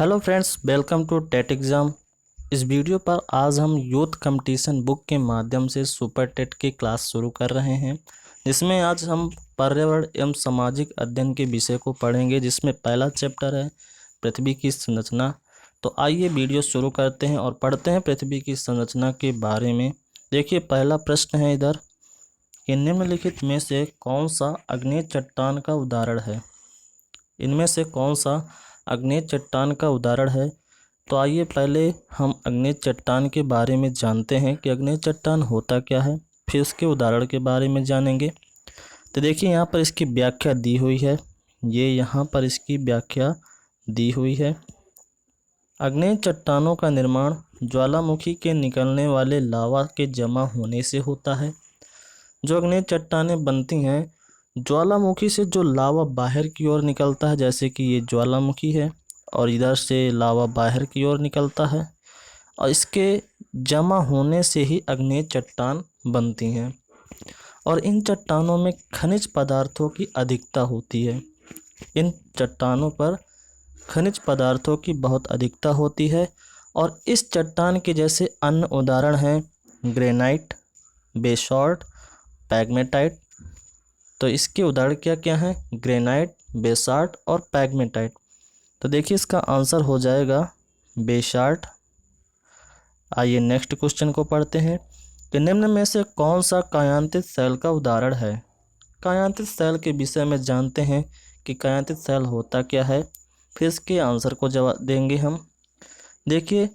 Hello friends, welcome to TET exam. इस video पर आज हम यूथ कंपटीशन बुक के माध्यम से सुपर टेट की क्लास शुरू कर रहे हैं, जिसमें आज हम पर्यावरण एवं सामाजिक अध्ययन के विषय को पढ़ेंगे, जिसमें पहला चैप्टर है पृथ्वी की संरचना। तो आइए वीडियो शुरू करते हैं और पढ़ते हैं पृथ्वी की संरचना के बारे में। देखिए, पहला प्रश्न है इधर कि निम्नलिखित में से कौन सा अग्नेय चट्टान का उदाहरण है। इनमें से कौन सा अग्नेय चट्टान का उदाहरण है। तो आइए पहले हम अग्नेय चट्टान के बारे में जानते हैं कि अग्नेय चट्टान होता क्या है, फिर उसके उदाहरण के बारे में जानेंगे। तो देखिए, यहाँ पर इसकी व्याख्या दी हुई है। ये यहाँ पर इसकी व्याख्या दी हुई है। अग्नेय चट्टानों का निर्माण ज्वालामुखी के निकलने वाले लावा के जमा होने से होता है। जो अग्नेय चट्टानें बनती हैं, ज्वालामुखी से जो लावा बाहर की ओर निकलता है, जैसे कि ये ज्वालामुखी है और इधर से लावा बाहर की ओर निकलता है, और इसके जमा होने से ही अग्नेय चट्टान बनती हैं। और इन चट्टानों में खनिज पदार्थों की अधिकता होती है। इन चट्टानों पर खनिज पदार्थों की बहुत अधिकता होती है। और इस चट्टान के जैसे अन्य उदाहरण हैं ग्रेनाइट, बेसॉल्ट, पैगमेटाइट। तो इसके उदाहरण क्या क्या हैं? ग्रेनाइट, बेसाल्ट और पैगमेटाइट। तो देखिए, इसका आंसर हो जाएगा बेसाल्ट। आइए नेक्स्ट क्वेश्चन को पढ़ते हैं कि निम्न में से कौन सा कायांतित सेल का उदाहरण है। कायांतित सेल के विषय में जानते हैं कि कायांतित सेल होता क्या है, फिर इसके आंसर को जवाब देंगे हम। देखिए,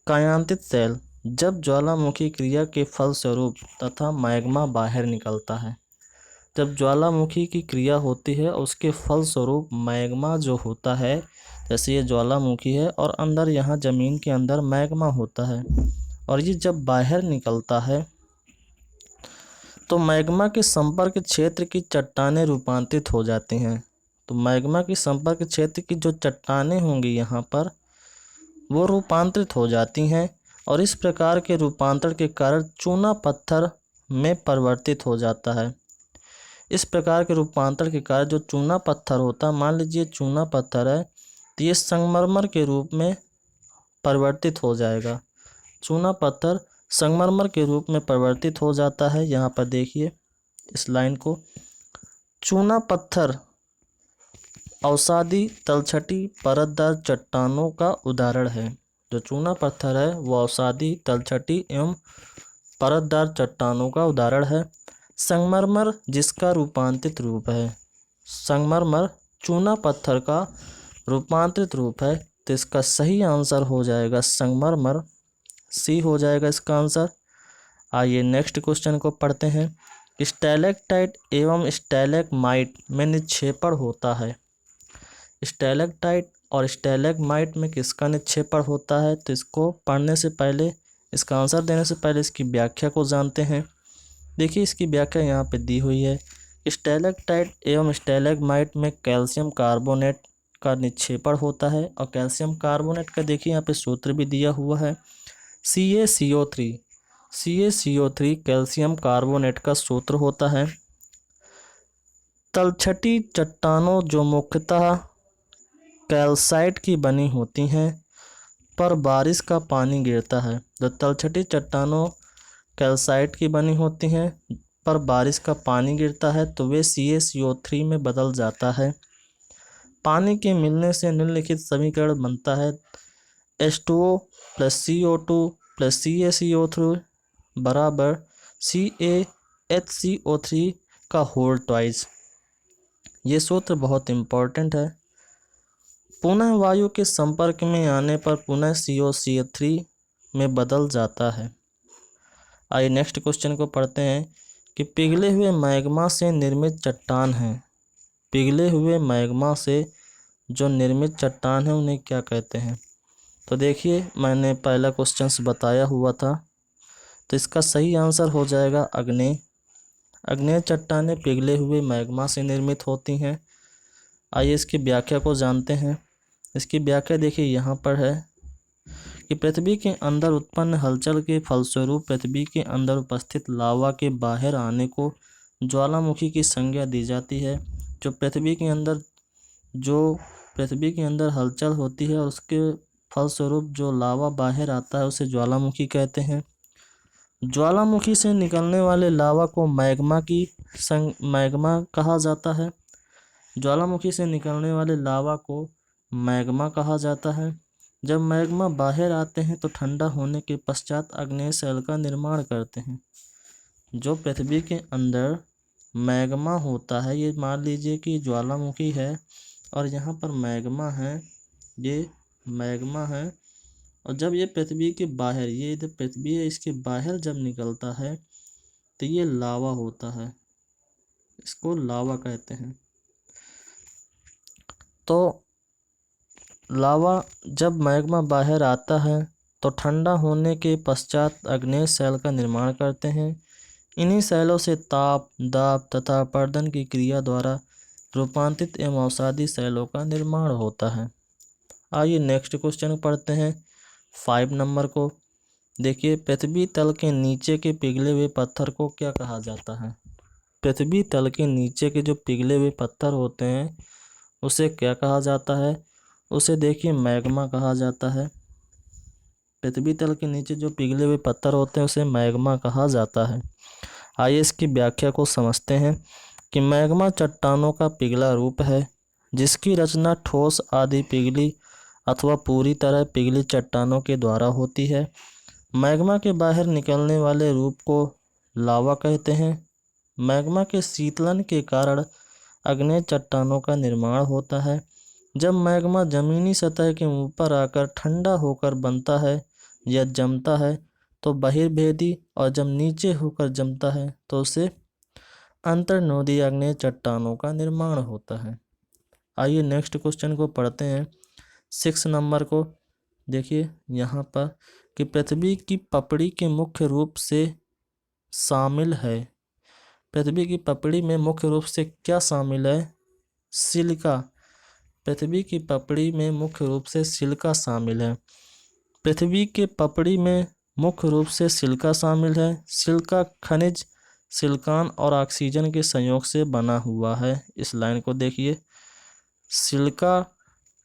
कायांतित सेल जब ज्वालामुखी क्रिया के फलस्वरूप तथा मैग्मा बाहर निकलता है। जब ज्वालामुखी की क्रिया होती है, उसके फलस्वरूप मैग्मा जो होता है, जैसे ये ज्वालामुखी है और अंदर यहाँ ज़मीन के अंदर मैग्मा होता है, और ये जब बाहर निकलता है तो मैग्मा के संपर्क क्षेत्र की चट्टानें रूपांतरित हो जाती हैं। तो मैग्मा के संपर्क क्षेत्र की जो चट्टानें होंगी यहाँ पर, वो रूपांतरित हो जाती हैं, और इस प्रकार के रूपांतरण के कारण चूना पत्थर में परिवर्तित हो जाता है। इस प्रकार के रूपांतरण के कारण जो चूना पत्थर होता है, मान लीजिए चूना पत्थर है, तो ये संगमरमर के रूप में परिवर्तित हो जाएगा। चूना पत्थर संगमरमर के रूप में परिवर्तित हो जाता है। यहाँ पर देखिए इस लाइन को, चूना पत्थर अवसादी तलछटी परतदार चट्टानों का उदाहरण है। जो चूना पत्थर है वो अवसादी तलछटी एवं परतदार चट्टानों का उदाहरण है। संगमरमर जिसका रूपांतरित रूप है, संगमरमर चूना पत्थर का रूपांतरित रूप है, तो इसका सही आंसर हो जाएगा संगमरमर, सी हो जाएगा इसका आंसर। आइए नेक्स्ट क्वेश्चन को पढ़ते हैं। स्टैलेक्टाइट एवं स्टैलेगमाइट में निक्षेपण होता है। स्टैलेक्टाइट और स्टैलेगमाइट में किसका निक्षेपण होता है? तो इसको पढ़ने से पहले, इसका आंसर देने से पहले इसकी व्याख्या को जानते हैं। देखिए, इसकी व्याख्या यहाँ पे दी हुई है। स्टैलेक्टाइट एवं स्टैलेगमाइट में कैल्शियम कार्बोनेट का निक्षेपण होता है, और कैल्शियम कार्बोनेट का देखिए यहाँ पे सूत्र भी दिया हुआ है CaCO3। CaCO3 कैल्शियम कार्बोनेट का सूत्र होता है। तलछटी चट्टानों जो मुख्यतः कैल्साइट की बनी होती हैं, पर बारिश का पानी गिरता है। जो तलछटी चट्टानों कैल्साइट की बनी होती हैं, पर बारिश का पानी गिरता है, तो वे CaCO3 में बदल जाता है। पानी के मिलने से निम्नलिखित समीकरण बनता है H2O + CO2 + CaCO3 बराबर CaHCO3 का होल ट्वाइस। ये सूत्र बहुत इम्पोर्टेंट है। पुनः वायु के संपर्क में आने पर पुनः CaCO3 में बदल जाता है। आइए नेक्स्ट क्वेश्चन को पढ़ते हैं कि पिघले हुए मैग्मा से निर्मित चट्टान है। पिघले हुए मैग्मा से जो निर्मित चट्टान है उन्हें क्या कहते हैं? तो देखिए, मैंने पहला क्वेश्चन बताया हुआ था, तो इसका सही आंसर हो जाएगा आग्नेय। आग्नेय चट्टानें पिघले हुए मैग्मा से निर्मित होती हैं। आइए इसकी व्याख्या को जानते हैं। इसकी व्याख्या देखिए यहाँ पर है कि पृथ्वी के अंदर उत्पन्न हलचल के फलस्वरूप पृथ्वी के अंदर उपस्थित लावा के बाहर आने को ज्वालामुखी की संज्ञा दी जाती है। जो पृथ्वी के अंदर जो पृथ्वी के अंदर हलचल होती है और उसके फलस्वरूप जो लावा बाहर आता है उसे ज्वालामुखी कहते हैं। ज्वालामुखी से निकलने वाले लावा को मैग्मा कहा जाता है। ज्वालामुखी से निकलने वाले लावा को मैग्मा कहा जाता है। जब मैग्मा बाहर आते हैं तो ठंडा होने के पश्चात आग्नेय शैल का निर्माण करते हैं। जो पृथ्वी के अंदर मैग्मा होता है, ये मान लीजिए कि ज्वालामुखी है और यहाँ पर मैग्मा है, ये मैग्मा है, और जब ये पृथ्वी के बाहर, ये इधर पृथ्वी है, इसके बाहर जब निकलता है तो ये लावा होता है, इसको लावा कहते हैं। तो लावा जब मैग्मा बाहर आता है तो ठंडा होने के पश्चात आग्नेय शैल का निर्माण करते हैं। इन्हीं शैलों से ताप, दाब तथा अपर्दन की क्रिया द्वारा रूपांतरित एवं अवसादी शैलों का निर्माण होता है। आइए नेक्स्ट क्वेश्चन पढ़ते हैं 5 नंबर को। देखिए, पृथ्वी तल के नीचे के पिघले हुए पत्थर को क्या कहा जाता है? पृथ्वी तल के नीचे के जो पिघले हुए पत्थर होते हैं उसे क्या कहा जाता है? उसे देखिए मैग्मा कहा जाता है। पृथ्वी तल के नीचे जो पिघले हुए पत्थर होते हैं उसे मैग्मा कहा जाता है। आइए इसकी व्याख्या को समझते हैं कि मैग्मा चट्टानों का पिघला रूप है जिसकी रचना ठोस आदि पिघली अथवा पूरी तरह पिघली चट्टानों के द्वारा होती है। मैग्मा के बाहर निकलने वाले रूप को लावा कहते हैं। मैग्मा के शीतलन के कारण आग्नेय चट्टानों का निर्माण होता है। जब मैग्मा जमीनी सतह के ऊपर आकर ठंडा होकर बनता है या जमता है तो बहिर्भेदी, और जब नीचे होकर जमता है तो उसे अंतर्नोदी आग्नेय चट्टानों का निर्माण होता है। आइए नेक्स्ट क्वेश्चन को पढ़ते हैं 6 नंबर को। देखिए यहाँ पर कि पृथ्वी की पपड़ी के मुख्य रूप से शामिल है। पृथ्वी की पपड़ी में मुख्य रूप से क्या शामिल है? सिलिका। पृथ्वी की पपड़ी में मुख्य रूप से सिलिका शामिल है। पृथ्वी के पपड़ी में मुख्य रूप से सिलिका शामिल है। सिलिका खनिज सिलिकॉन और ऑक्सीजन के संयोग से बना हुआ है। इस लाइन को देखिए, सिलिका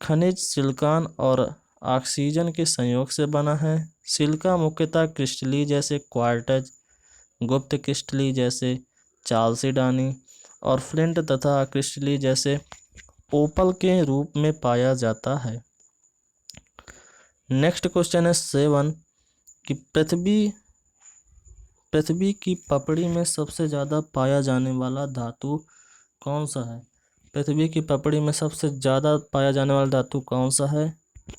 खनिज सिलिकॉन और ऑक्सीजन के संयोग से बना है। सिलिका मुख्यतः क्रिस्टली जैसे क्वार्ट्ज, गुप्त क्रिस्टली जैसे चाल्सिडानी और फ्लिंट तथा क्रिस्टली जैसे ओपल के रूप में पाया जाता है। नेक्स्ट क्वेश्चन है 7 कि पृथ्वी की पपड़ी में सबसे ज़्यादा पाया जाने वाला धातु कौन सा है? पृथ्वी की पपड़ी में सबसे ज़्यादा पाया जाने वाला धातु कौन सा है?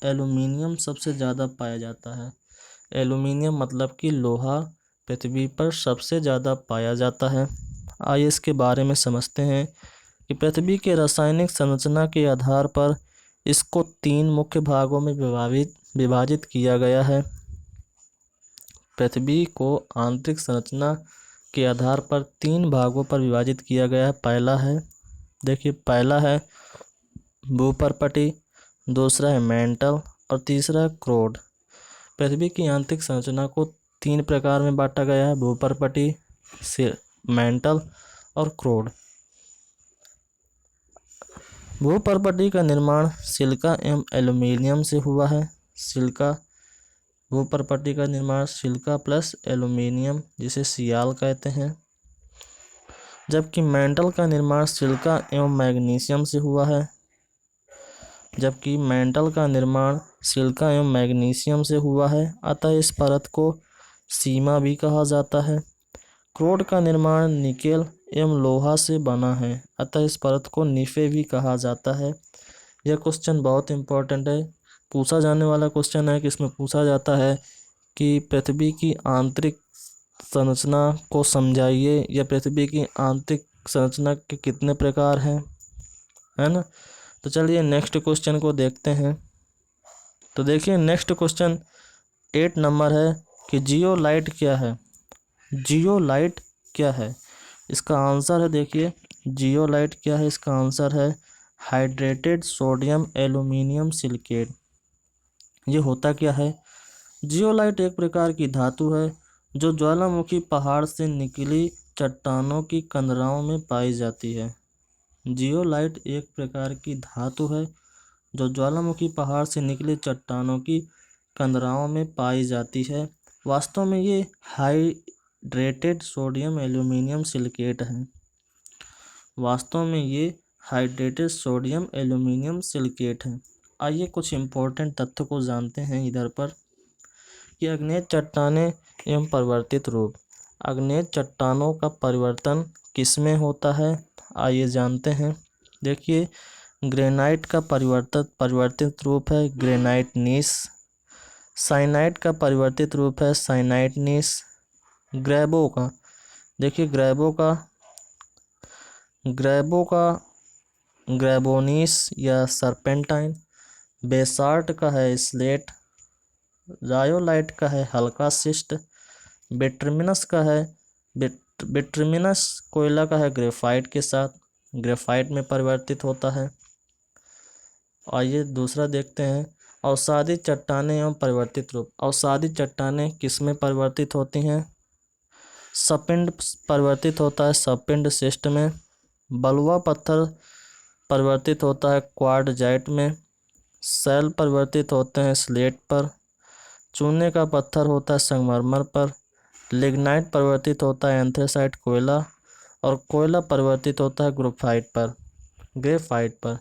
एल्यूमिनियम सबसे ज़्यादा पाया जाता है। एल्यूमिनियम मतलब कि लोहा पृथ्वी पर सबसे ज़्यादा पाया जाता है। आइए इसके बारे में समझते हैं कि पृथ्वी के रासायनिक संरचना के आधार पर इसको 3 मुख्य भागों में विभाजित किया गया है। पृथ्वी को आंतरिक संरचना के आधार पर 3 भागों पर विभाजित किया गया है। पहला है, देखिए पहला है भूपर्पटी, दूसरा है मेंटल और तीसरा है क्रोड। पृथ्वी की आंतरिक संरचना को 3 प्रकार में बांटा गया है, भूपर्पटी, मेंटल और क्रोड। भूपर्पटी का निर्माण सिलिका एवं एल्यूमिनियम से हुआ है। भूपर्पटी का निर्माण सिलिका प्लस एल्यूमिनियम जिसे सियाल कहते हैं। जबकि मेंटल का निर्माण सिलिका एवं मैग्नीशियम से हुआ है। अतः इस परत को सीमा भी कहा जाता है। क्रोड का निर्माण निकेल एवं लोहा से बना है, अतः इस परत को निफे भी कहा जाता है। यह क्वेश्चन बहुत इंपॉर्टेंट है, पूछा जाने वाला क्वेश्चन है कि इसमें पूछा जाता है कि पृथ्वी की आंतरिक संरचना को समझाइए या पृथ्वी की आंतरिक संरचना के कितने प्रकार हैं, है ना। तो चलिए नेक्स्ट क्वेश्चन को देखते हैं। तो देखिए नेक्स्ट क्वेश्चन 8 नंबर है कि जियोलाइट क्या है? जियोलाइट क्या है? इसका आंसर है, देखिए जियोलाइट क्या है, इसका आंसर है हाइड्रेटेड सोडियम एल्यूमिनियम सिलिकेट। ये होता क्या है? जियोलाइट एक प्रकार की धातु है जो ज्वालामुखी पहाड़ से निकली चट्टानों की कंदराओं में पाई जाती है। जियोलाइट एक प्रकार की धातु है जो ज्वालामुखी पहाड़ से निकली चट्टानों की कंदराओं में पाई जाती है। वास्तव में ये हाइड्रेटेड सोडियम एल्यूमिनियम सिलिकेट है। वास्तव में ये हाइड्रेटेड सोडियम एल्यूमिनियम सिलिकेट है। आइए कुछ इम्पोर्टेंट तथ्य को जानते हैं इधर पर कि अग्नेय चट्टानें एवं परिवर्तित रूप। अग्नेय चट्टानों का परिवर्तन किसमें होता है, आइए जानते हैं। देखिए, ग्रेनाइट का परिवर्तित रूप है ग्रेनाइट नीस। साइनाइट का परिवर्तित रूप है साइनाइट नीस। ग्रेबो का, देखिए ग्रेबो का ग्रेबोनीस या सर्पेंटाइन। बेसाल्ट का है स्लेट। रायोलाइट का है हल्का शिस्ट। बिट्रिमिनस का है बिट्रिमिनस कोयला का है ग्रेफाइट के साथ, ग्रेफाइट में परिवर्तित होता है। आइए दूसरा देखते हैं, अवसादी चट्टानें एवं परिवर्तित रूप। अवसादी चट्टानें किसमें परिवर्तित होती हैं? सपिंड परिवर्तित होता है सपिंड शिस्ट में। बलुआ पत्थर परिवर्तित होता है क्वार्टजाइट में। सेल परिवर्तित होते हैं स्लेट पर। चूने का पत्थर होता है संगमरमर पर। लिग्नाइट परिवर्तित होता है एंथ्रेसाइट कोयला। और कोयला परिवर्तित होता है ग्रेफाइट पर।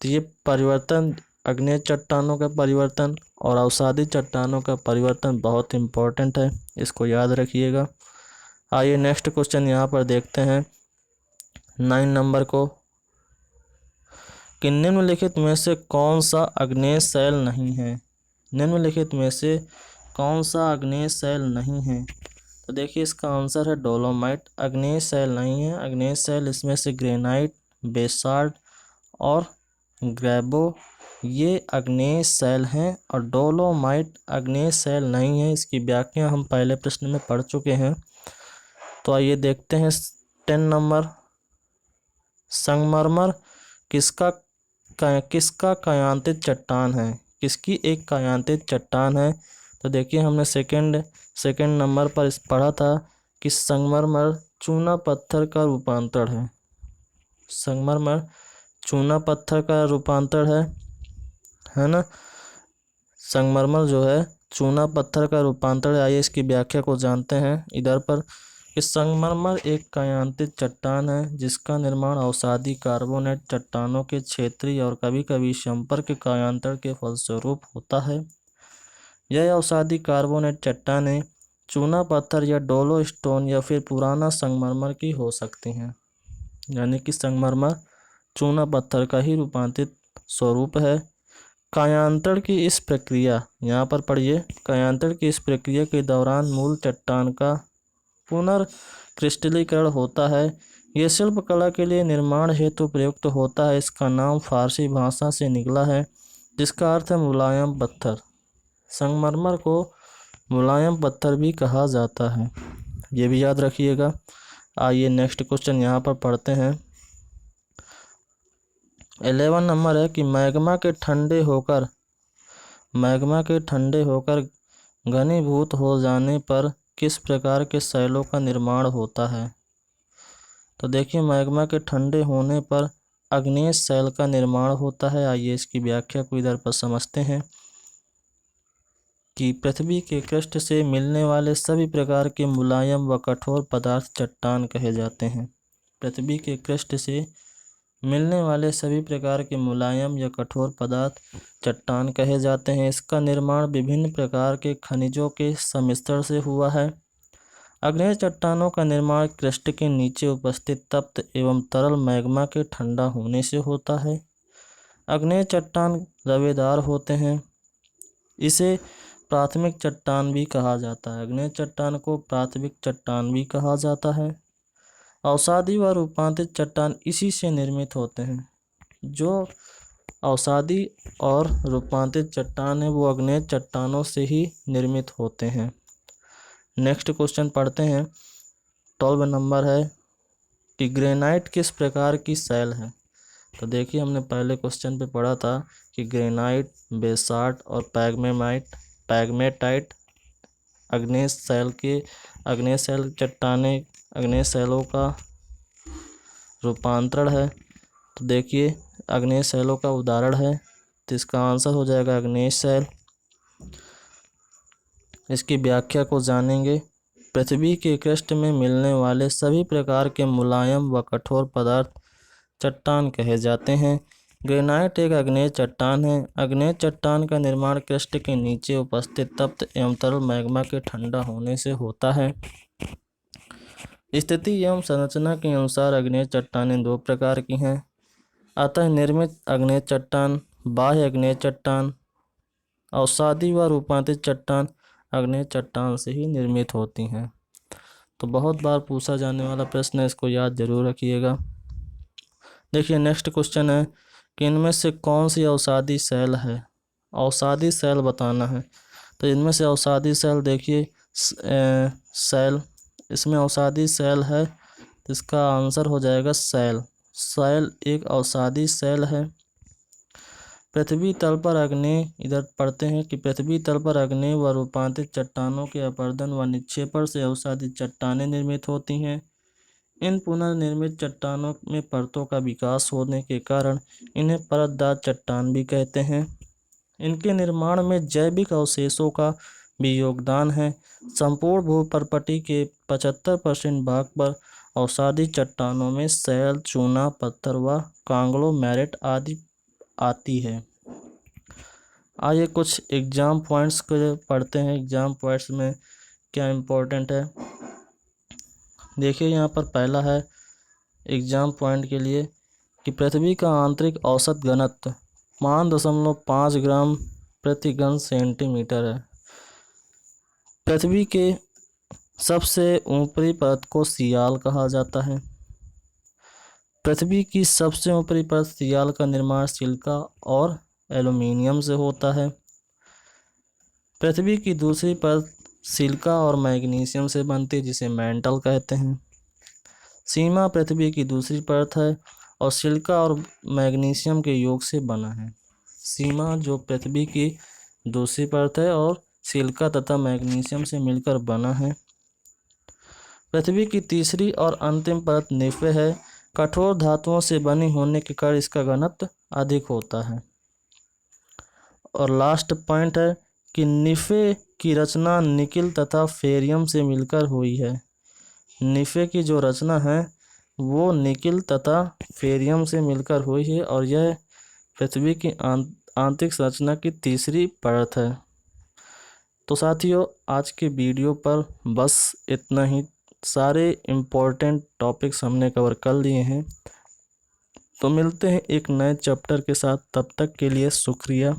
तो ये परिवर्तन, अग्नेय चट्टानों का परिवर्तन और अवसादी चट्टानों का परिवर्तन बहुत इम्पोर्टेंट है, इसको याद रखिएगा। आइए नेक्स्ट क्वेश्चन यहाँ पर देखते हैं 9 नंबर को, कि निम्नलिखित में से कौन सा आग्नेय शैल नहीं है। निम्नलिखित में से कौन सा आग्नेय शैल नहीं है? तो देखिए इसका आंसर है डोलोमाइट। आग्नेय शैल नहीं है। आग्नेय शैल इसमें से ग्रेनाइट, बेसाल्ट और ग्रेबो ये आग्नेय शैल हैं और डोलोमाइट आग्नेय शैल नहीं है। इसकी व्याख्या हम पहले प्रश्न में पढ़ चुके हैं। तो आइए देखते हैं 10 नंबर, संगमरमर किसका कायांतित चट्टान है? किसकी एक कायांतित चट्टान है? तो देखिए हमने सेकंड नंबर पर इस पढ़ा था कि संगमरमर चूना पत्थर का रूपांतर है। संगमरमर चूना पत्थर का रूपांतर है ना। संगमरमर जो है चूना पत्थर का रूपांतर है। आइए इसकी व्याख्या को जानते हैं इधर पर, कि संगमरमर एक कायांतित चट्टान है जिसका निर्माण अवसादी कार्बोनेट चट्टानों के क्षेत्रीय और कभी कभी संपर्क कायांतर के फलस्वरूप होता है। यह अवसादी कार्बोनेट चट्टानें चूना पत्थर या डोलो स्टोन या फिर पुराना संगमरमर की हो सकती हैं। यानी कि संगमरमर चूना पत्थर का ही रूपांतरित स्वरूप है। कायांतर की इस प्रक्रिया, यहाँ पर पढ़िए, कायांतर की इस प्रक्रिया के दौरान मूल चट्टान का पुनर्क्रिस्टलीकरण होता है। यह शिल्पकला के लिए निर्माण हेतु प्रयुक्त होता है। इसका नाम फारसी भाषा से निकला है जिसका अर्थ है मुलायम पत्थर। संगमरमर को मुलायम पत्थर भी कहा जाता है, ये भी याद रखिएगा। आइए नेक्स्ट क्वेश्चन यहाँ पर पढ़ते हैं। 11 नंबर है कि मैग्मा के ठंडे होकर घनीभूत हो जाने पर किस प्रकार के शैलों का निर्माण होता है? तो देखिए मैग्मा के ठंडे होने पर आग्नेय शैल का निर्माण होता है। आइए इसकी व्याख्या को इधर पर समझते हैं कि पृथ्वी के क्रस्ट से मिलने वाले सभी प्रकार के मुलायम व कठोर पदार्थ चट्टान कहे जाते हैं। पृथ्वी के क्रस्ट से मिलने वाले सभी प्रकार के मुलायम या कठोर पदार्थ चट्टान कहे जाते हैं। इसका निर्माण विभिन्न प्रकार के खनिजों के सम्मिश्रण से हुआ है। आग्नेय चट्टानों का निर्माण क्रस्ट के नीचे उपस्थित तप्त एवं तरल मैग्मा के ठंडा होने से होता है। आग्नेय चट्टान रवेदार होते हैं। इसे प्राथमिक चट्टान भी कहा जाता है। आग्नेय चट्टान को प्राथमिक चट्टान भी कहा जाता है। अवसादी व रूपांतरित चट्टान इसी से निर्मित होते हैं। जो अवसादी और रूपांतरित चट्टान है वो आग्नेय चट्टानों से ही निर्मित होते हैं। नेक्स्ट क्वेश्चन पढ़ते हैं। 12 नंबर है कि ग्रेनाइट किस प्रकार की शैल है? तो देखिए हमने पहले क्वेश्चन पे पढ़ा था कि ग्रेनाइट, बेसाल्ट और पैगमेटाइट आग्नेय शैल चट्टानें आग्नेय शैलों का रूपांतरण है। तो देखिए आग्नेय शैलों का उदाहरण है तो इसका आंसर हो जाएगा अग्नेय शैल। इसकी व्याख्या को जानेंगे। पृथ्वी के पृष्ठ में मिलने वाले सभी प्रकार के मुलायम व कठोर पदार्थ चट्टान कहे जाते हैं। ग्रेनाइट एक आग्नेय चट्टान है। आग्नेय चट्टान का निर्माण पृष्ठ के नीचे उपस्थित तप्त एवं तरल मैग्मा के ठंडा होने से होता है। स्थिति एवं संरचना के अनुसार आग्नेय चट्टानें दो प्रकार की हैं। अतः निर्मित आग्नेय चट्टान, बाह्य आग्नेय चट्टान, अवसादी व रूपांतरित चट्टान आग्नेय चट्टान से ही निर्मित होती हैं। तो बहुत बार पूछा जाने वाला प्रश्न है, इसको याद जरूर रखिएगा। देखिए नेक्स्ट क्वेश्चन है कि इनमें से कौन सी अवसादी सेल है। अवसादी सेल बताना है। तो इनमें से अवसादी सेल देखिए सेल, इसमें अवसादी सेल है तो इसका आंसर हो जाएगा सेल। सेल एक अवसादी सेल है। पृथ्वी तल पर आग्नेय, इधर पढ़ते हैं कि पृथ्वी तल पर आग्नेय व रूपांतरित चट्टानों के अपरदन व निक्षेपण से अवसादी चट्टानें निर्मित होती हैं। इन पुनर्निर्मित चट्टानों में परतों का विकास होने के कारण इन्हें परतदार चट्टान भी कहते हैं। इनके निर्माण में जैविक अवशेषों का भी योगदान है। संपूर्ण भूपर्पटी के 75% भाग पर अवसादी चट्टानों में सैल, चूना पत्थर व कांग्लोमेरेट आदि आती है। आइए कुछ एग्जाम पॉइंट्स को पढ़ते हैं। एग्जाम पॉइंट्स में क्या इम्पोर्टेंट है देखिए, यहाँ पर पहला है एग्जाम पॉइंट के लिए कि पृथ्वी का आंतरिक औसत घनत्व 5.5 ग्राम प्रति घन सेंटीमीटर है। पृथ्वी के सबसे ऊपरी परत को सियाल कहा जाता है। पृथ्वी की सबसे ऊपरी परत सियाल का निर्माण सिलिका और एल्युमिनियम से होता है। पृथ्वी की दूसरी परत सिलिका और मैग्नीशियम से बनती है, जिसे मैंटल कहते हैं। सीमा पृथ्वी की दूसरी परत है और सिलिका और मैग्नीशियम के योग से बना है। सीमा जो पृथ्वी की दूसरी परत है और सिलिका तथा मैग्नीशियम से मिलकर बना है। पृथ्वी की तीसरी और अंतिम परत निफे है। कठोर धातुओं से बनी होने के कारण इसका घनत्व अधिक होता है। और लास्ट पॉइंट है कि निफे की रचना निकिल तथा फेरियम से मिलकर हुई है। निफे की जो रचना है वो निकिल तथा फेरियम से मिलकर हुई है और यह पृथ्वी की आंतरिक संरचना की तीसरी परत है। तो साथियों, आज के वीडियो पर बस इतना ही। सारे इम्पोर्टेंट टॉपिक्स हमने कवर कर लिए हैं। तो मिलते हैं एक नए चैप्टर के साथ, तब तक के लिए शुक्रिया।